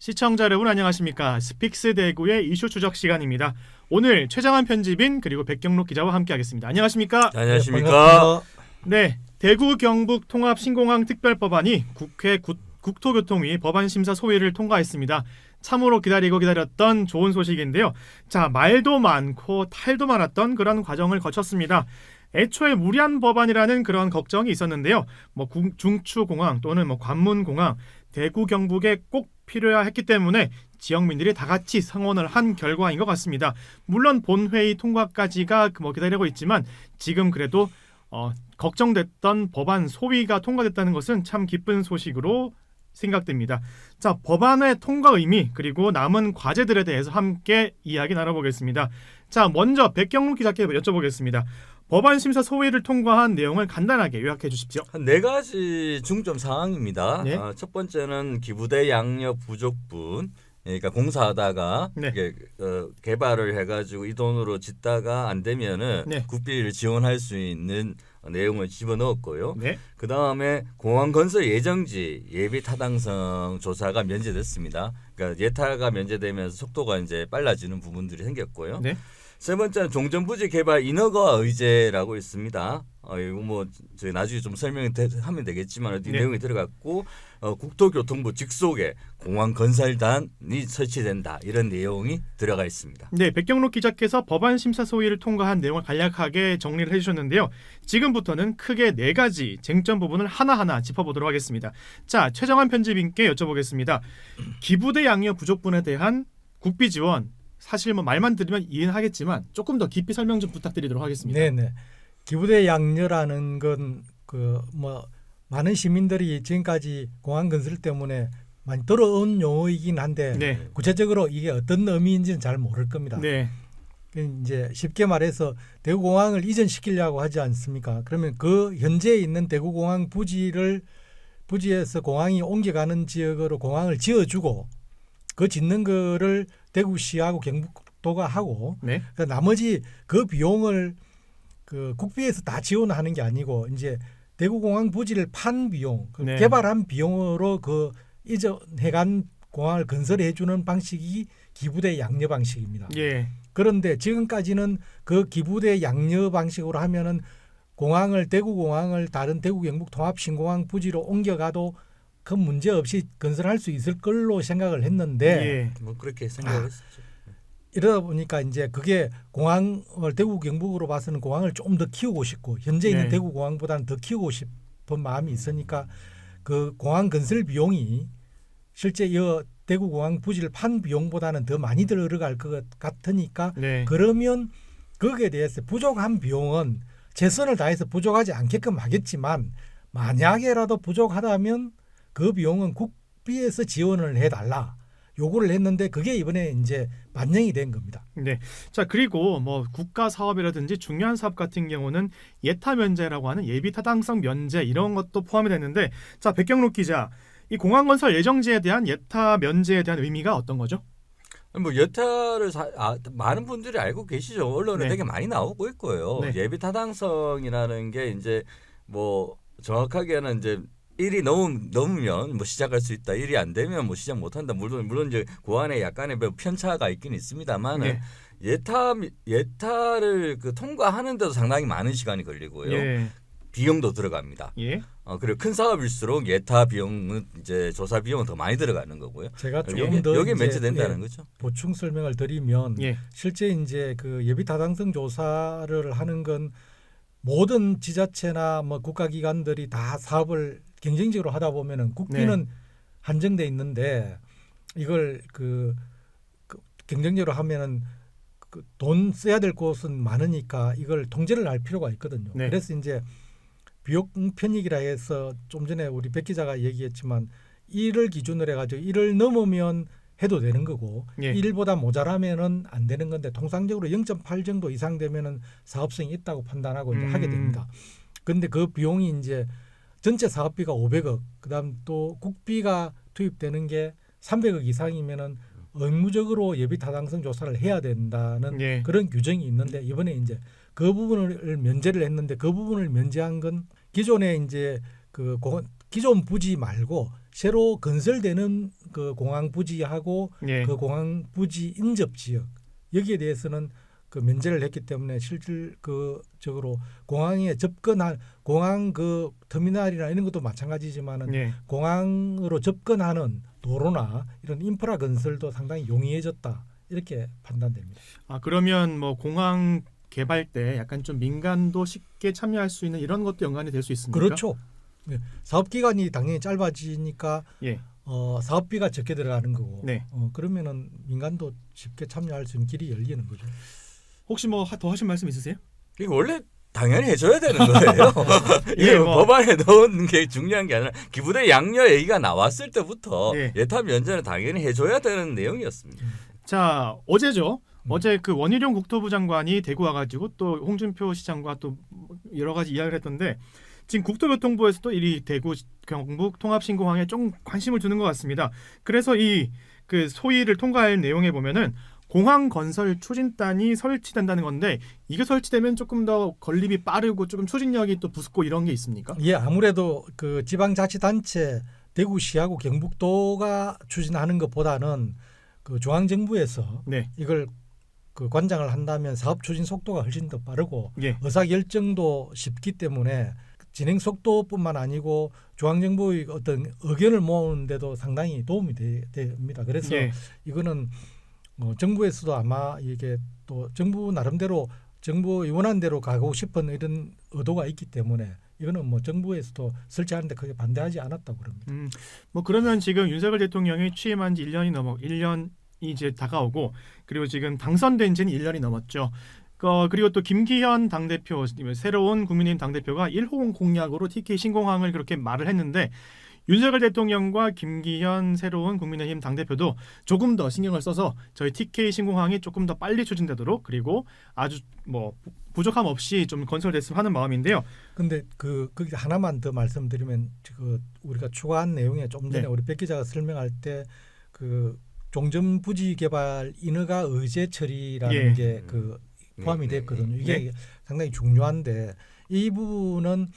시청자 여러분 안녕하십니까. 스픽스 대구의 이슈 추적 시간입니다. 오늘 최장한 편집인 그리고 백경록 기자와 함께하겠습니다. 안녕하십니까. 안녕하십니까. 네, 대구 경북 통합 신공항 특별법안이 국회 국토교통위 법안심사 소위를 통과했습니다. 참으로 기다렸던 좋은 소식인데요. 자, 말도 많고 탈도 많았던 그런 과정을 거쳤습니다. 애초에 무리한 법안이라는 그런 걱정이 있었는데요. 중추공항 또는 관문공항, 대구 경북에 꼭 필요해야 했기 때문에 지역민들이 다 같이 상원을 한 결과인 것 같습니다. 물론 본회의 통과까지가 기다리고 있지만 지금 그래도 걱정됐던 법안 소위가 통과됐다는 것은 참 기쁜 소식으로 생각됩니다. 자, 법안의 통과 의미 그리고 남은 과제들에 대해서 함께 이야기 나눠보겠습니다. 자, 먼저 백경록 기자께 여쭤보겠습니다. 법안 심사 소위를 통과한 내용을 간단하게 요약해 주십시오. 한 4가지 중점 사항입니다. 네. 첫 번째는 기부대 양력 부족분, 그러니까 공사하다가 네. 이게, 개발을 해가지고 이 돈으로 짓다가 안 되면은 네. 국비를 지원할 수 있는 내용을 집어넣었고요. 네. 그 다음에 공항 건설 예정지 예비 타당성 조사가 면제됐습니다. 그러니까 예타가 면제되면서 속도가 이제 빨라지는 부분들이 생겼고요. 네. 세 번째는 종전부지 개발 인허가 의제라고 있습니다. 이거 저희 나중에 좀 설명하면 되겠지만 이 네. 내용이 들어갔고 국토교통부 직속에 공항 건설단이 설치된다 이런 내용이 들어가 있습니다. 네, 백경록 기자께서 법안 심사 소위를 통과한 내용을 간략하게 정리를 해주셨는데요. 지금부터는 크게 4가지 쟁점 부분을 하나하나 짚어보도록 하겠습니다. 자, 최정환 편집인께 여쭤보겠습니다. 기부대 양력 부족분에 대한 국비 지원, 사실 말만 들으면 이해는 하겠지만 조금 더 깊이 설명 좀 부탁드리도록 하겠습니다. 네네. 기부대 양료라는 건 많은 시민들이 지금까지 공항 건설 때문에 많이 들어온 용어이긴 한데 네. 구체적으로 이게 어떤 의미인지는 잘 모를 겁니다. 네. 이제 쉽게 말해서 대구공항을 이전시키려고 하지 않습니까? 그러면 그 현재 있는 대구공항 부지에서 공항이 옮겨가는 지역으로 공항을 지어주고 그 짓는 거를 대구시하고 경북도가 하고 네. 그러니까 나머지 그 비용을 그 국비에서 다 지원하는 게 아니고 이제 대구공항 부지를 판 비용, 네. 개발한 비용으로 그 이전해간 공항을 건설해 주는 방식이 기부대 양료 방식입니다. 예. 그런데 지금까지는 그 기부대 양료 방식으로 하면은 대구공항을 다른 대구 경북 통합 신공항 부지로 옮겨가도 큰 문제 없이 건설할 수 있을 걸로 생각을 했는데 예. 그렇게 생각했었죠. 이러다 보니까 이제 그게 공항을 대구 경북으로 봐서는 공항을 조금 더 키우고 싶고 현재 있는 네. 대구 공항보다는 더 키우고 싶은 마음이 있으니까 그 공항 건설 비용이 실제 이 대구 공항 부지를 판 비용보다는 더 많이 들어갈 것 같으니까 네. 그러면 거기에 대해서 부족한 비용은 최선을 다해서 부족하지 않게끔 하겠지만 만약에라도 부족하다면 그 비용은 국비에서 지원을 해달라 요구를 했는데 그게 이번에 이제 반영이 된 겁니다. 네. 자, 그리고 국가 사업이라든지 중요한 사업 같은 경우는 예타 면제라고 하는 예비 타당성 면제 이런 것도 포함이 됐는데, 자, 백경록 기자, 이 공항 건설 예정지에 대한 예타 면제에 대한 의미가 어떤 거죠? 예타를 많은 분들이 알고 계시죠. 언론에 네. 되게 많이 나오고 있고요. 네. 예비 타당성이라는 게 이제 정확하게는 이제 1이 넘으면 시작할 수 있다. 1이 안 되면 시작 못 한다. 물론 이제 그 안에 약간의 편차가 있긴 있습니다만 네. 예타를 통과하는데도 상당히 많은 시간이 걸리고요. 예. 비용도 들어갑니다. 예. 그리고 큰 사업일수록 예타 비용은 이제 조사 비용은 더 많이 들어가는 거고요. 제가 조금 더 여기에 이제, 면제된다는 거죠. 보충 설명을 드리면 예. 실제 이제 그 예비 타당성 조사를 하는 건 모든 지자체나 국가기관들이 다 사업을 경쟁적으로 하다 보면은 국비는 한정돼 있는데 이걸 경쟁적으로 하면은 돈 써야 될 곳은 많으니까 이걸 통제를 할 필요가 있거든요. 네. 그래서 이제 비용 편익이라 해서 좀 전에 우리 백 기자가 얘기했지만 1을 기준으로 해가지고 1을 넘으면 해도 되는 거고 예. 1보다 모자라면은 안 되는 건데 통상적으로 0.8 정도 이상 되면은 사업성이 있다고 판단하고 이제 하게 됩니다. 그런데 그 비용이 이제 전체 사업비가 500억, 그다음 또 국비가 투입되는 게 300억 이상이면은 의무적으로 예비 타당성 조사를 해야 된다는 예. 그런 규정이 있는데 이번에 이제 그 부분을 면제를 했는데 그 부분을 면제한 건 기존에 이제 기존 부지 말고 새로 건설되는 그 공항 부지하고 예. 그 공항 부지 인접 지역 여기에 대해서는 그 면제를 했기 때문에 실질적으로 공항에 접근한 공항 그 터미널이나 이런 것도 마찬가지지만은 예. 공항으로 접근하는 도로나 이런 인프라 건설도 상당히 용이해졌다 이렇게 판단됩니다. 아 그러면 뭐 공항 개발 때 약간 좀 민간도 쉽게 참여할 수 있는 이런 것도 연관이 될 수 있습니까? 그렇죠. 네. 사업 기간이 당연히 짧아지니까 예. 사업비가 적게 들어가는 거고 네. 그러면은 민간도 쉽게 참여할 수 있는 길이 열리는 거죠. 혹시 뭐 더 하실 말씀 있으세요? 이거 원래 당연히 해줘야 되는 거예요. 이게 예, 뭐. 법안에 넣은 게 중요한 게 아니라 기부대 양녀 얘기가 나왔을 때부터 예. 예타 면제는 당연히 해줘야 되는 내용이었습니다. 자 어제죠. 어제 그 원희룡 국토부 장관이 대구 와가지고 또 홍준표 시장과 또 여러 가지 이야기를 했던데 지금 국토교통부에서도 이 대구 경북 통합신공항에 좀 관심을 두는 것 같습니다. 그래서 이 그 소위를 통과할 내용에 보면은 공항 건설 추진단이 설치된다는 건데 이게 설치되면 조금 더 건립이 빠르고 조금 추진력이 또 붙고 이런 게 있습니까? 예, 아무래도 그 지방자치단체 대구시하고 경북도가 추진하는 것보다는 그 중앙정부에서 네. 이걸 그 관장을 한다면 사업 추진 속도가 훨씬 더 빠르고 예. 의사결정도 쉽기 때문에 진행 속도뿐만 아니고 중앙정부의 어떤 의견을 모으는데도 상당히 도움이 됩니다. 그래서 예. 이거는 정부에서도 아마 이게 또 정부 나름대로 정부의 원하는 대로 가고 싶은 이런 의도가 있기 때문에 이거는 뭐 정부에서도 설치하는데 크게 반대하지 않았다고 그럽니다. 뭐 그러면 지금 윤석열 대통령이 취임한 지 1년이 이제 다가오고 그리고 지금 당선된 지는 1년이 넘었죠. 그리고 또 김기현 당대표 새로운 국민의힘 당대표가 1호 공약으로 TK 신공항을 그렇게 말을 했는데 윤석열 대통령과 김기현 새로운 국민의힘 당대표도 조금 더 신경을 써서 저희 TK 신공항이 조금 더 빨리 추진되도록 그리고 아주 뭐 부족함 없이 좀 건설됐으면 하는 마음인데요. 근데 거기 하나만 더 말씀드리면 그 우리가 추가한 내용에 좀 전에 네. 우리 백 기자가 설명할 때 그 종전 부지 개발 인허가 의제 처리라는 예. 게 그 포함이 됐거든요. 이게 네. 상당히 중요한데 이 부분은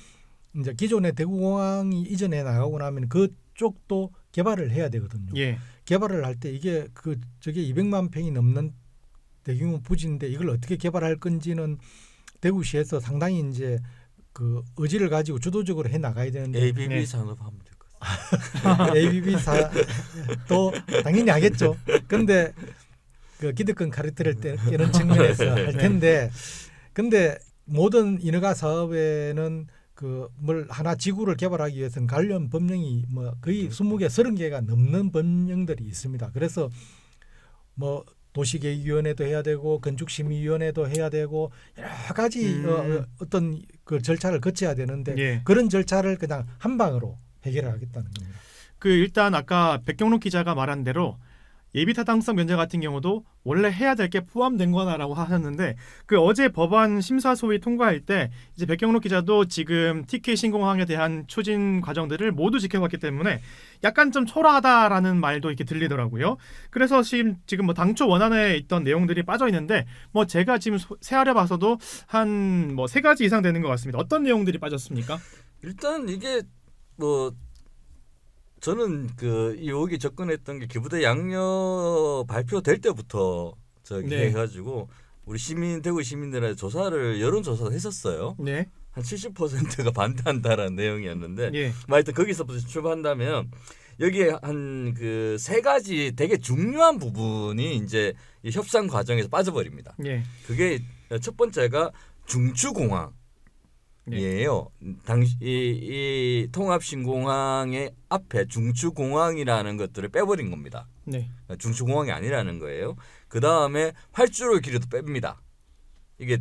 이제 기존의 대구공항이 이전에 나가고 나면 그쪽도 개발을 해야 되거든요. 예. 개발을 할 때 이게 저게 200만 평이 넘는 대규모 부지인데 이걸 어떻게 개발할 건지는 대구시에서 상당히 이제 그 의지를 가지고 주도적으로 해 나가야 되는데 ABB 네. 산업하면 될 것 같아요. ABB 사도 당연히 하겠죠. 그런데 그 기득권 카르텔을 깨는 측면에서 할 텐데 근데 모든 인허가 사업에는 그 뭘 하나 지구를 개발하기 위해서는 관련 법령이 뭐 거의 20개, 30개가 넘는 법령들이 있습니다. 그래서 뭐 도시계획위원회도 해야 되고 건축심의위원회도 해야 되고 여러 가지 어떤 그 절차를 거쳐야 되는데 예. 그런 절차를 그냥 한 방으로 해결하겠다는 겁니다. 그 일단 아까 백경록 기자가 말한 대로 예비 타당성 면제 같은 경우도 원래 해야 될 게 포함된 거나라고 하셨는데 그 어제 법안 심사 소위 통과할 때 이제 백경록 기자도 지금 TK 신공항에 대한 추진 과정들을 모두 지켜봤기 때문에 약간 좀 초라하다라는 말도 이렇게 들리더라고요. 그래서 지금 뭐 당초 원안에 있던 내용들이 빠져 있는데 뭐 제가 지금 세하려 봐서도 한 뭐 3가지 이상 되는 것 같습니다. 어떤 내용들이 빠졌습니까? 일단 이게 뭐 저는 그 여기 접근했던 게 기부대 양녀 발표될 때부터 저기 네. 해가지고 우리 대구 시민들한테 조사를 여론조사를 했었어요. 네. 한 70%가 반대한다라는 내용이었는데 예. 뭐 하여튼 거기서부터 출발한다면 여기에 한 그 3가지 되게 중요한 부분이 이제 이 협상 과정에서 빠져버립니다. 예. 그게 첫 번째가 중추공항. 이에요. 당시 이 통합신공항의 앞에 중추공항이라는 것들을 빼버린 겁니다. 네. 중추공항이 아니라는 거예요. 그 다음에 활주로 길이도 뺍니다. 이게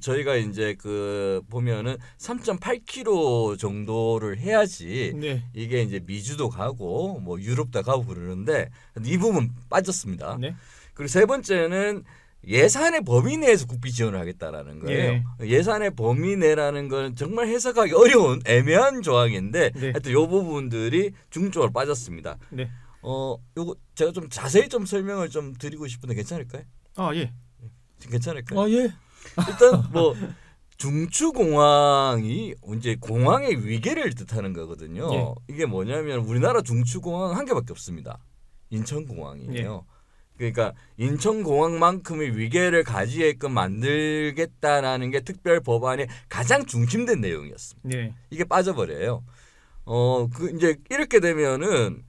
저희가 이제 그 보면은 3.8km 정도를 해야지 네. 이게 이제 미주도 가고 뭐 유럽도 가고 그러는데 이 부분 빠졌습니다. 네. 그리고 세 번째는 예산의 범위 내에서 국비 지원을 하겠다라는 거예요. 예산의 범위 내라는 건 정말 해석하기 어려운 애매한 조항인데 네. 하여튼 이 부분들이 중점으로 빠졌습니다. 네. 요거 제가 좀 자세히 좀 설명을 좀 드리고 싶은데 괜찮을까요? 아 예. 괜찮을까요? 예. 일단 뭐 중추공항이 이제 공항의 위계를 뜻하는 거거든요. 예. 이게 뭐냐면 우리나라 중추공항 한 개밖에 없습니다. 인천공항이에요. 그러니까 인천공항만큼의 위계를 가지게끔 만들겠다라는 게 특별 법안의 가장 중심된 내용이었습니다. 네. 이게 빠져버려요. 이제 이렇게 되면은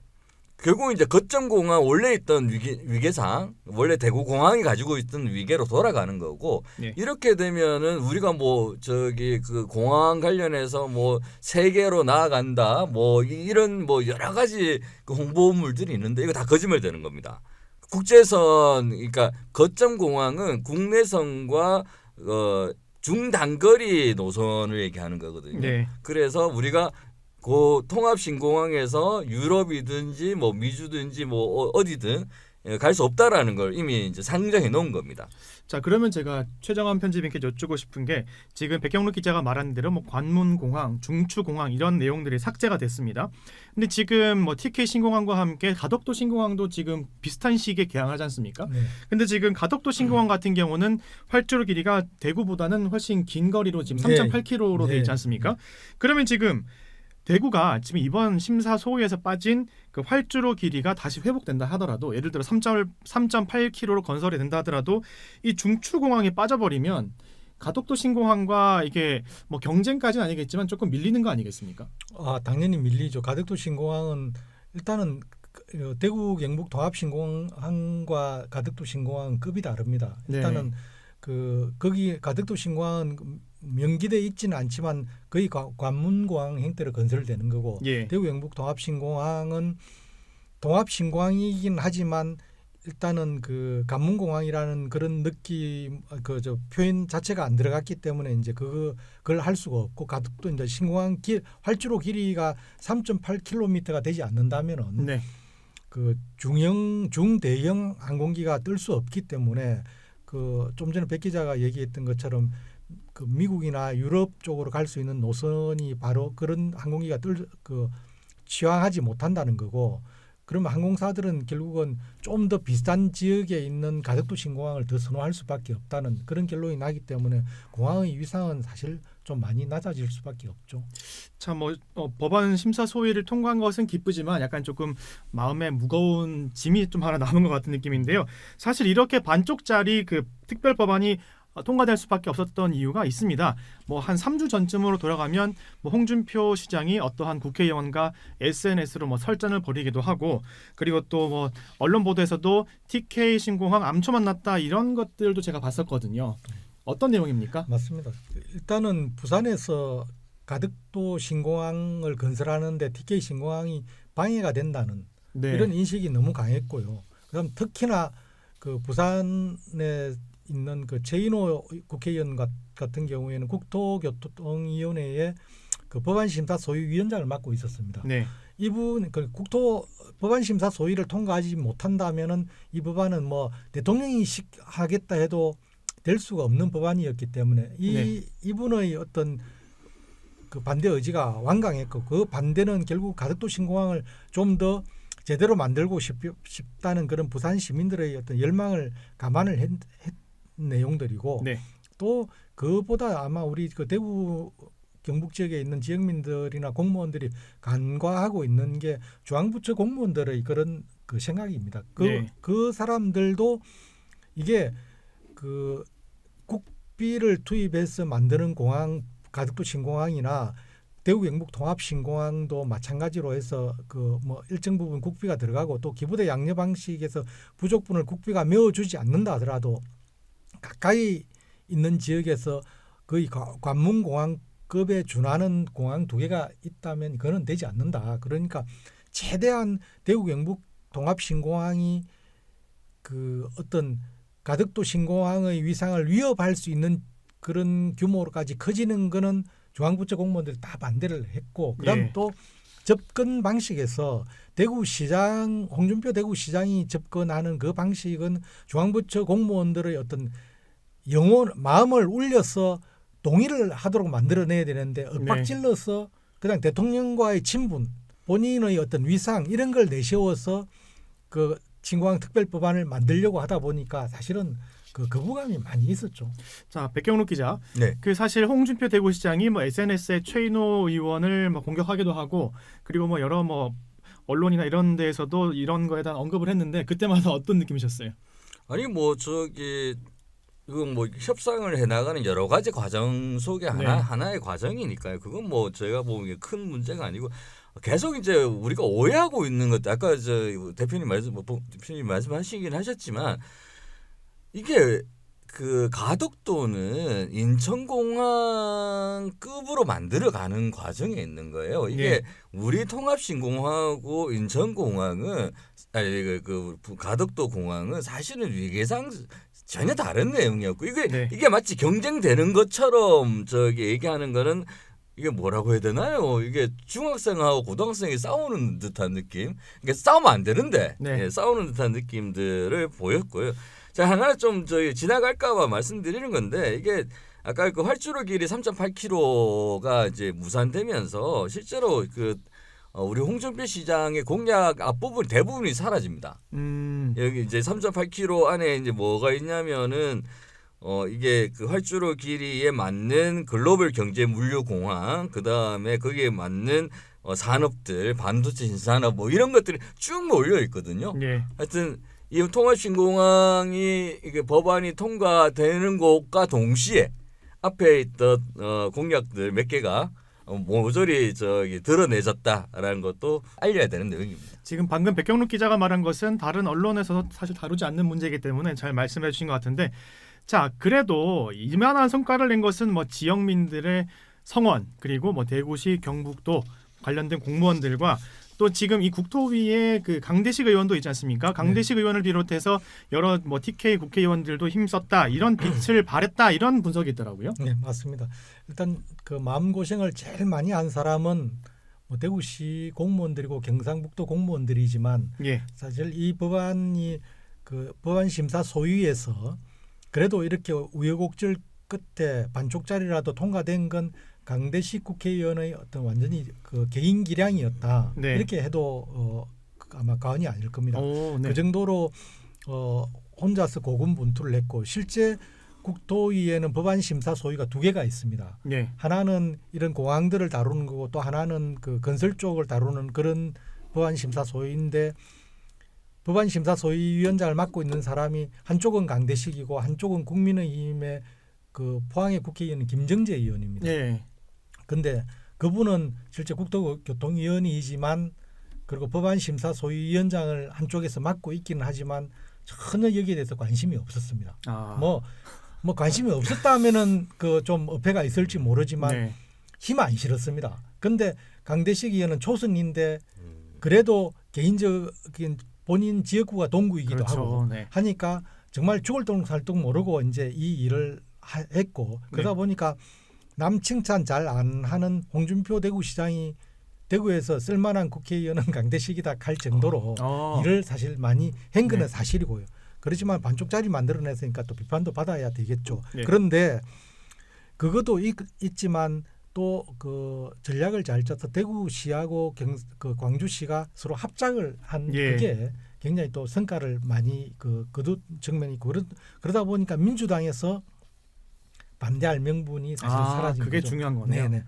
결국 이제 거점공항 원래 있던 위계상 원래 대구공항이 가지고 있던 위계로 돌아가는 거고 네. 이렇게 되면은 우리가 뭐 저기 그 공항 관련해서 뭐 세계로 나아간다 뭐 이런 뭐 여러 가지 그 홍보물들이 있는데 이거 다 거짓말 되는 겁니다. 국제선 그러니까 거점공항은 국내선과 중단거리 노선을 얘기하는 거거든요. 네. 그래서 우리가 그 통합신공항에서 유럽이든지 뭐 미주든지 뭐 어디든 갈 수 없다라는 걸 이미 이제 상정해 놓은 겁니다. 자, 그러면 제가 최정환 편집인께 여쭙고 싶은 게 지금 백경록 기자가 말한 대로 뭐 관문공항, 중추공항 이런 내용들이 삭제가 됐습니다. 근데 지금 뭐 TK 신공항과 함께 가덕도 신공항도 지금 비슷한 시기에 개항하지 않습니까? 네. 근데 지금 가덕도 신공항 같은 경우는 활주로 길이가 대구보다는 훨씬 긴 거리로 지금 네. 3.8km로 되어 있지 않습니까? 그러면 지금 대구가 지금 이번 심사 소위에서 빠진 그 활주로 길이가 다시 회복된다 하더라도 예를 들어 3.8km로 건설이 된다 하더라도 이 중추공항이 빠져버리면 가덕도 신공항과 이게 뭐 경쟁까지는 아니겠지만 조금 밀리는 거 아니겠습니까? 당연히 밀리죠. 가덕도 신공항은 일단은 대구 경북 통합 신공항과 가덕도 신공항은 급이 다릅니다. 일단은 거기 가덕도 신공항은 명기돼 있지는 않지만 거의 관문공항 형태로 건설되는 거고 예. 대구 경북 통합 신공항은 통합 신공항이긴 하지만 일단은 그 관문공항이라는 그런 느낌 저 표현 자체가 안 들어갔기 때문에 이제 그걸 할 수가 없고 가덕도 이제 신공항 활주로 길이가 3.8km가 되지 않는다면은 네. 그 중대형 항공기가 뜰 수 없기 때문에 그 좀 전에 백 기자가 얘기했던 것처럼 그 미국이나 유럽 쪽으로 갈 수 있는 노선이 바로 그런 항공기가 취항하지 못한다는 거고 그러면 항공사들은 결국은 좀 더 비슷한 지역에 있는 가덕도 신공항을 더 선호할 수밖에 없다는 그런 결론이 나기 때문에 공항의 위상은 사실 좀 많이 낮아질 수밖에 없죠. 참 뭐 법안 심사 소위를 통과한 것은 기쁘지만 약간 조금 마음에 무거운 짐이 좀 하나 남은 것 같은 느낌인데요. 사실 이렇게 반쪽짜리 그 특별 법안이 통과될 수밖에 없었던 이유가 있습니다. 뭐 한 3주 전쯤으로 돌아가면 뭐 홍준표 시장이 어떠한 국회의원과 SNS로 뭐 설전을 벌이기도 하고 그리고 또 뭐 언론 보도에서도 TK 신공항 암초 만났다 이런 것들도 제가 봤었거든요. 어떤 내용입니까? 맞습니다. 일단은 부산에서 가덕도 신공항을 건설하는데 TK 신공항이 방해가 된다는 네. 이런 인식이 너무 강했고요. 그다음 특히나 그 부산에 있는 그 최인호 국회의원 같은 경우에는 국토교통위원회의 그 법안심사 소위위원장을 맡고 있었습니다. 네. 이분 그 법안심사 소위를 통과하지 못한다면은 이 법안은 뭐 대통령이 하겠다 해도 될 수가 없는 법안이었기 때문에 이분의 어떤 그 반대 의지가 완강했고 그 반대는 결국 가덕도 신공항을 좀 더 제대로 만들고 싶다는 그런 부산 시민들의 어떤 열망을 감안을 했 내용들이고 네. 또 그보다 아마 우리 그 대구 경북 지역에 있는 지역민들이나 공무원들이 간과하고 있는 게 중앙부처 공무원들의 그런 그 생각입니다. 그 사람들도 이게 그 국비를 투입해서 만드는 공항 가덕도 신공항이나 대구 경북 통합 신공항도 마찬가지로 해서 그 뭐 일정 부분 국비가 들어가고 또 기부대 양려 방식에서 부족분을 국비가 메워주지 않는다 하더라도 가까이 있는 지역에서 거의 관문공항급에 준하는 공항 2개가 있다면 그건 되지 않는다. 그러니까 최대한 대구 경북 통합 신공항이 그 어떤 가덕도 신공항의 위상을 위협할 수 있는 그런 규모로까지 커지는 거는 중앙부처 공무원들이 다 반대를 했고 그다음 또 접근 방식에서 대구시장 홍준표 대구시장이 접근하는 그 방식은 중앙부처 공무원들의 어떤 마음을 울려서 동의를 하도록 만들어내야 되는데 엇박질러서 그냥 대통령과의 친분 본인의 어떤 위상 이런 걸 내세워서 그 신공항 특별법안을 만들려고 하다 보니까 사실은 그 거부감이 많이 있었죠. 자, 백경록 기자. 네. 그 사실 홍준표 대구시장이 뭐 SNS에 최인호 의원을 뭐 공격하기도 하고 그리고 뭐 여러 뭐 언론이나 이런 데에서도 이런 거에 대한 언급을 했는데 그때마다 어떤 느낌이셨어요? 아니 뭐 저기 이건 뭐 협상을 해나가는 여러 가지 과정 속에 네. 하나의 과정이니까요. 그건 뭐 저희가 보기에 큰 문제가 아니고 계속 이제 우리가 오해하고 있는 것도 아까 저 대표님 말씀하시긴 하셨지만 이게 그 가덕도는 인천공항급으로 만들어가는 과정에 있는 거예요. 이게 예. 우리 통합신공항하고 인천공항은 아니 그 가덕도 공항은 사실은 위계상 전혀 다른 내용이었고 네. 이게 마치 경쟁되는 것처럼 저기 얘기하는 거는 이게 뭐라고 해야 되나요? 이게 중학생하고 고등학생이 싸우는 듯한 느낌. 이게 싸우면 안 되는데 네. 예, 싸우는 듯한 느낌들을 보였고요. 자, 하나 좀 저희 지나갈까봐 말씀드리는 건데 이게 아까 그 활주로 길이 3.8km가 이제 무산되면서 실제로 그 우리 홍준표 시장의 공약 앞부분 대부분이 사라집니다. 여기 이제 3.8km 안에 이제 뭐가 있냐면은 이게 그 활주로 길이에 맞는 글로벌 경제 물류 공항, 그 다음에 거기에 맞는 산업들, 반도체 신산업 뭐 이런 것들이 쭉 몰려 있거든요. 예. 하여튼 이 통합신공항이 이게 법안이 통과되는 것과 동시에 앞에 있던 공약들 몇 개가 모조리 저기 드러내졌다라는 것도 알려야 되는 내용입니다. 지금 방금 백경록 기자가 말한 것은 다른 언론에서도 사실 다루지 않는 문제이기 때문에 잘 말씀해 주신 것 같은데 자 그래도 이만한 성과를 낸 것은 뭐 지역민들의 성원 그리고 뭐 대구시 경북도 관련된 공무원들과 또 지금 이 국토위에 그 강대식 의원도 있지 않습니까? 강대식 의원을 비롯해서 여러 뭐 TK 국회의원들도 힘썼다 이런 빛을 발했다 이런 분석이 있더라고요. 네, 맞습니다. 일단 그 마음 고생을 제일 많이 한 사람은 뭐 대구시 공무원들이고 경상북도 공무원들이지만 예. 사실 이 법안이 그 법안 심사 소위에서 그래도 이렇게 우여곡절 끝에 반쪽짜리라도 통과된 건 강대식 국회의원의 어떤 완전히 그 개인 기량이었다. 네. 이렇게 해도 아마 과언이 아닐 겁니다. 오, 네. 그 정도로 혼자서 고군분투를 했고 실제 국토위에는 법안 심사 소위가 두 개가 있습니다. 예. 하나는 이런 공항들을 다루는 거고 또 하나는 그 건설 쪽을 다루는 그런 법안 심사 소위인데 법안 심사 소위 위원장을 맡고 있는 사람이 한쪽은 강대식이고 한쪽은 국민의힘의 그 포항의 국회의원은 김정재 의원입니다. 예. 근데 그분은 실제 국토교통위원이지만 그리고 법안심사소위위원장을 한쪽에서 맡고 있기는 하지만 전혀 여기에 대해서 관심이 없었습니다. 아. 뭐 관심이 없었다면은 그 좀 어폐가 있을지 모르지만 네. 힘 안 실었습니다. 근데 강대식 의원은 초선인데 그래도 개인적인 본인 지역구가 동구이기도 그렇죠. 하고 네. 하니까 정말 죽을 똥 살 똥 모르고 이제 이 일을 했고 그러다 네. 보니까 남 칭찬 잘 안 하는 홍준표 대구시장이 대구에서 쓸만한 국회의원은 강대식이다 할 정도로 일을 사실 많이 한 거는 네. 사실이고요. 그렇지만 반쪽짜리 만들어냈으니까 또 비판도 받아야 되겠죠. 네. 그런데 그것도 있지만 또 그 전략을 잘 짜서 대구시하고 그 광주시가 서로 합작을 한 예. 그게 굉장히 또 성과를 많이 거둔 측면이 있고 그러다 보니까 민주당에서 반대할 명분이 사실 사라진 그게 거죠. 중요한 거네요. 네네.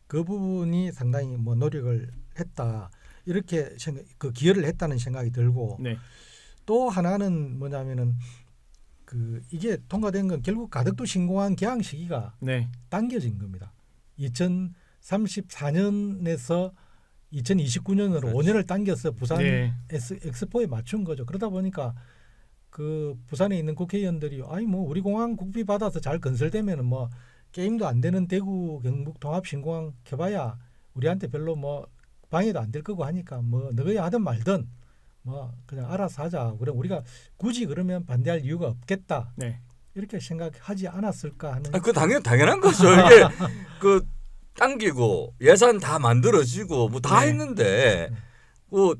그 부분이 상당히 뭐 노력을 했다 이렇게 그 기여를 했다는 생각이 들고 네. 또 하나는 뭐냐면은 그 이게 통과된 건 결국 가덕도 신공항 개항 시기가 네. 당겨진 겁니다. 2034년에서 2029년으로 그렇죠. 5년을 당겨서 부산 네. 엑스포에 맞춘 거죠. 그러다 보니까 그 부산에 있는 국회의원들이 아니 뭐 우리 공항 국비 받아서 잘 건설되면은 뭐 게임도 안 되는 대구 경북 통합 신공항 켜봐야 우리한테 별로 뭐 방해도 안 될 거고 하니까 뭐 너희 하든 말든 뭐 그냥 알아서 하자. 그럼 우리가 굳이 그러면 반대할 이유가 없겠다. 네. 이렇게 생각하지 않았을까 하는. 그 당연한 거죠. 이게 그 당기고 예산 다 만들어지고 뭐 다 네. 했는데 뭐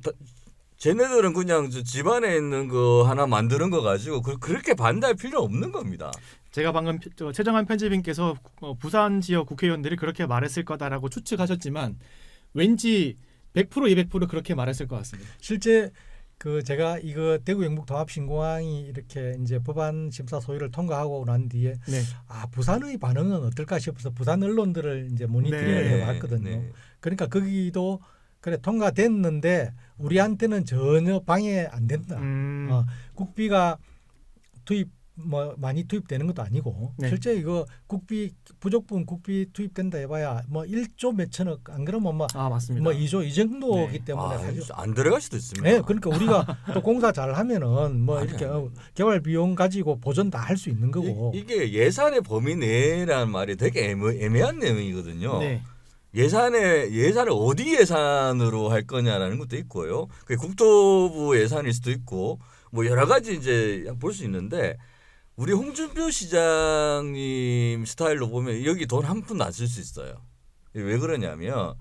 쟤네들은 그냥 집안에 있는 거 하나 만드는 거 가지고 그렇게 반대할 필요 없는 겁니다. 제가 방금 최정한 편집인께서 부산 지역 국회의원들이 그렇게 말했을 거다라고 추측하셨지만 왠지 100% 200% 그렇게 말했을 것 같습니다. 실제 그 제가 이거 대구 영북 통합 신공항이 이렇게 이제 법안 심사 소위를 통과하고 난 뒤에 네. 부산의 반응은 어떨까 싶어서 부산 언론들을 이제 모니터링을 네. 해봤거든요. 네. 그러니까 거기도 그래 통과됐는데 우리한테는 전혀 방해 안 된다. 국비가 투입 많이 투입되는 것도 아니고 네. 실제 이거 국비 부족분 국비 투입된다 해봐야 1조 몇천억 안 그러면 맞습니다. 2조 이 정도기 네. 때문에 사실 안 들어갈 수도 있습니다. 네, 그러니까 우리가 또 공사 잘 하면은 이렇게 개발 비용 가지고 보전 다 할 수 있는 거고. 이게 예산의 범위 내라는 말이 되게 애매한 내용이거든요. 네. 예산을 어디 예산으로 할 거냐라는 것도 있고요. 그 국토부 예산일 수도 있고 뭐 여러 가지 이제 볼 수 있는데 우리 홍준표 시장님 스타일로 보면 여기 돈 한 푼 안 쓸 수 있어요. 왜 그러냐면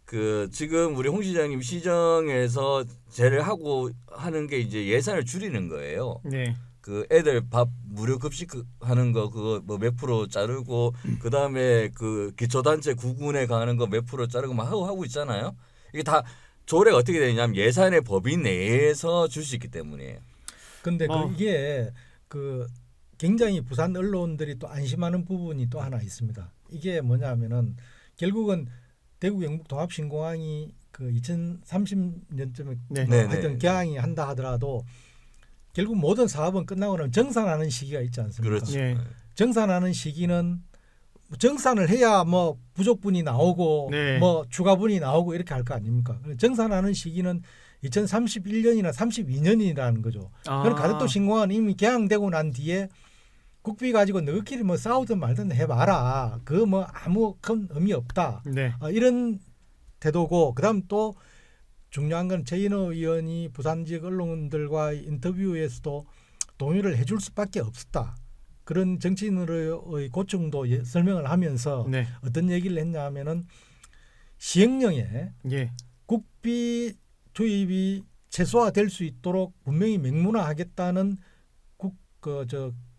그 지금 우리 홍 시장님 시정에서 제를 하고 하는 게 이제 예산을 줄이는 거예요. 네. 그 애들 밥 무료 급식 하는 거 그거 뭐 몇 프로 자르고 그다음에 그 기초단체 구군에 가는 거 몇 프로 자르고 막 하고 있잖아요. 이게 다 조례가 어떻게 되냐면 예산의 범위 내에서 줄 수 있기 때문이에요. 근데 이게 그 굉장히 부산 언론들이 또 안심하는 부분이 또 하나 있습니다. 이게 뭐냐면은 결국은 대구 영북 통합 신공항이 그 2030년쯤에 네. 하여튼 개항이 한다 하더라도 결국 모든 사업은 끝나고 나면 정산하는 시기가 있지 않습니까? 그렇죠. 네. 정산하는 시기는 정산을 해야 부족분이 나오고 네. 추가분이 나오고 이렇게 할 거 아닙니까? 정산하는 시기는 2031년이나 32년이라는 거죠. 그럼 가덕도 신공항은 이미 개항되고 난 뒤에 국비 가지고 너희끼리 싸우든 말든 해봐라. 그 아무 큰 의미 없다. 네. 이런 태도고 그다음 또 중요한 건 최인호 의원이 부산 지역 언론들과 인터뷰에서도 동의를 해줄 수밖에 없었다. 그런 정치인으로의 고충도 설명을 하면서 네. 어떤 얘기를 했냐면은 시행령에 예. 국비 투입이 최소화될 수 있도록 분명히 명문화하겠다는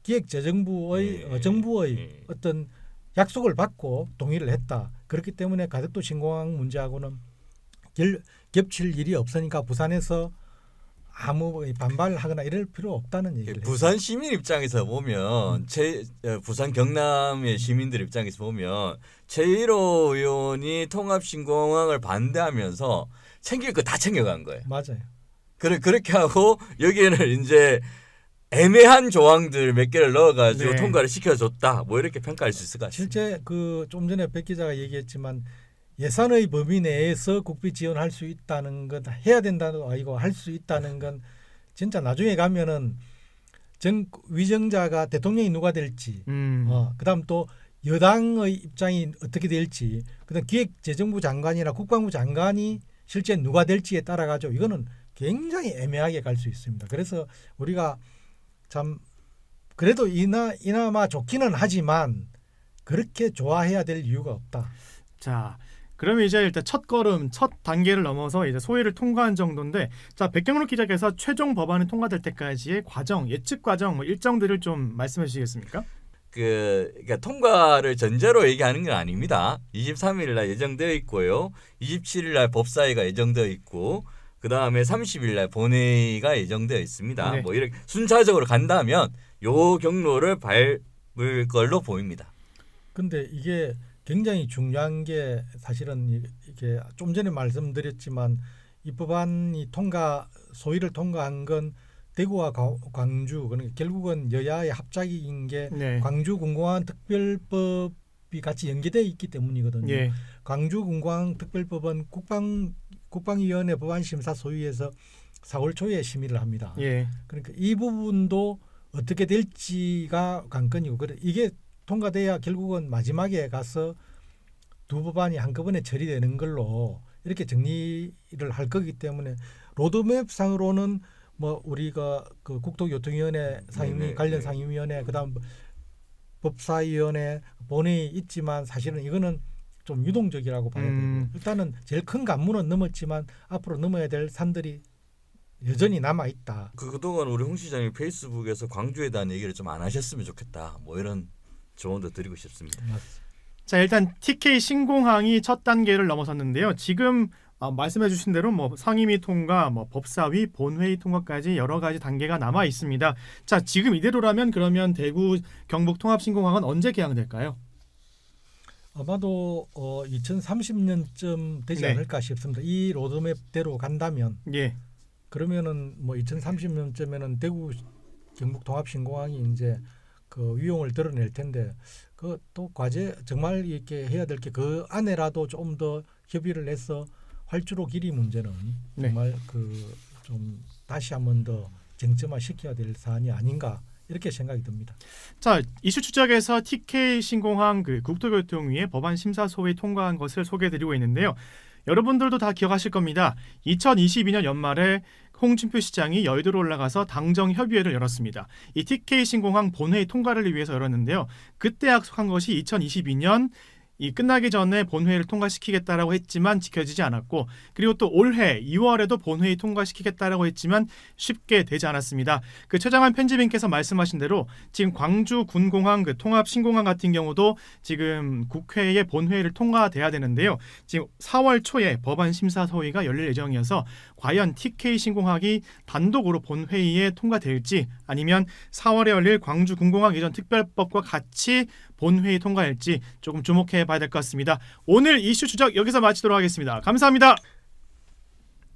기획재정부의 정부의 어떤 약속을 받고 동의를 했다. 그렇기 때문에 가덕도 신공항 문제하고는 겹칠 일이 없으니까 부산에서 아무 반발하거나 이럴 필요 없다는 얘기를 부산 시민 입장에서 보면 부산 경남의 시민들 입장에서 보면 최일호 의원이 통합신공항을 반대하면서 챙길 거 다 챙겨간 거예요. 맞아요. 그렇게 하고 여기에는 이제 애매한 조항들 몇 개를 넣어가지고 네. 통과를 시켜줬다. 뭐 이렇게 평가할 수 있을 것 같습니다. 실제 좀 전에 백 기자가 얘기했지만 예산의 범위 내에서 국비 지원할 수 있다는 건 해야 된다는 아니고 할 수 있다는 건 진짜 나중에 가면은 위정자가 대통령이 누가 될지 그다음 또 여당의 입장이 어떻게 될지 그다음 기획재정부 장관이나 국방부 장관이 실제 누가 될지에 따라 가지고 이거는 굉장히 애매하게 갈 수 있습니다. 그래서 우리가 참 그래도 이나마 좋기는 하지만 그렇게 좋아해야 될 이유가 없다. 자, 그러면 이제 일단 첫 단계를 넘어서 이제 소위를 통과한 정도인데, 자, 백경록 기자께서 최종 법안이 통과될 때까지의 과정, 예측 과정, 일정들을 좀 말씀해 주시겠습니까? 그러니까 통과를 전제로 얘기하는 건 아닙니다. 23일 날 예정되어 있고요. 27일 날 법사위가 예정되어 있고 그 다음에 30일 날 본회의가 예정되어 있습니다. 네. 뭐 이렇게 순차적으로 간다면 요 경로를 밟을 걸로 보입니다. 근데 이게 굉장히 중요한 게 사실은 이게 좀 전에 말씀드렸지만 이 법안이 소위를 통과한 건 대구와 광주 그러니까 결국은 여야의 합작인 게 네. 광주 군공항 특별법이 같이 연계되어 있기 때문이거든요. 예. 광주 군공항 특별법은 국방위원회 법안 심사 소위에서 4월 초에 심의를 합니다. 예. 그러니까 이 부분도 어떻게 될지가 관건이고 그래 이게 통과돼야 결국은 마지막에 가서 두 법안이 한꺼번에 처리되는 걸로 이렇게 정리를 할 거기 때문에 로드맵 상으로는 우리가 그 국토교통위원회 상임위 관련 상임위원회 그다음 법사위원회 본회의 있지만 사실은 이거는 좀 유동적이라고 봐야 되고 일단은 제일 큰 관문은 넘었지만 앞으로 넘어야 될 산들이 여전히 남아 있다. 그동안 우리 홍 시장이 페이스북에서 광주에 대한 얘기를 좀 안 하셨으면 좋겠다. 뭐 이런 조언도 드리고 싶습니다. 자, 일단 TK 신공항이 첫 단계를 넘어섰는데요. 지금 말씀해주신 대로 뭐 상임위 통과, 뭐 법사위, 본회의 통과까지 여러 가지 단계가 남아 있습니다. 자, 지금 이대로라면 그러면 대구 경북 통합신공항은 언제 개항될까요? 아마도 2030년쯤 되지 네. 않을까 싶습니다. 이 로드맵대로 간다면 예, 그러면은 뭐 2030년쯤에는 대구 경북 통합신공항이 이제 그 위용을 드러낼 텐데 그 또 과제 정말 이렇게 해야 될 게 그 안에라도 좀 더 협의를 해서 활주로 길이 문제는 네. 정말 그 좀 다시 한번 더 쟁점화 시켜야 될 사안이 아닌가 이렇게 생각이 듭니다. 자, 이슈 추적에서 TK 신공항 그 국토교통위의 법안 심사 소위 통과한 것을 소개해드리고 있는데요. 여러분들도 다 기억하실 겁니다. 2022년 연말에 홍준표 시장이 여의도로 올라가서 당정 협의회를 열었습니다. 이 TK 신공항 본회의 통과를 위해서 열었는데요. 그때 약속한 것이 2022년 이 끝나기 전에 본회의를 통과시키겠다라고 했지만 지켜지지 않았고, 그리고 또 올해 2월에도 본회의 통과시키겠다라고 했지만 쉽게 되지 않았습니다. 그 최장환 편집인께서 말씀하신 대로 지금 광주 군공항 그 통합 신공항 같은 경우도 지금 국회의 본회의를 통과돼야 되는데요. 지금 4월 초에 법안 심사 소위가 열릴 예정이어서 과연 TK 신공항이 단독으로 본회의에 통과될지 아니면 4월에 열릴 광주 군공항 이전 특별법과 같이 본회의 통과할지 조금 주목해 봐야 될 것 같습니다. 오늘 이슈 추적 여기서 마치도록 하겠습니다. 감사합니다.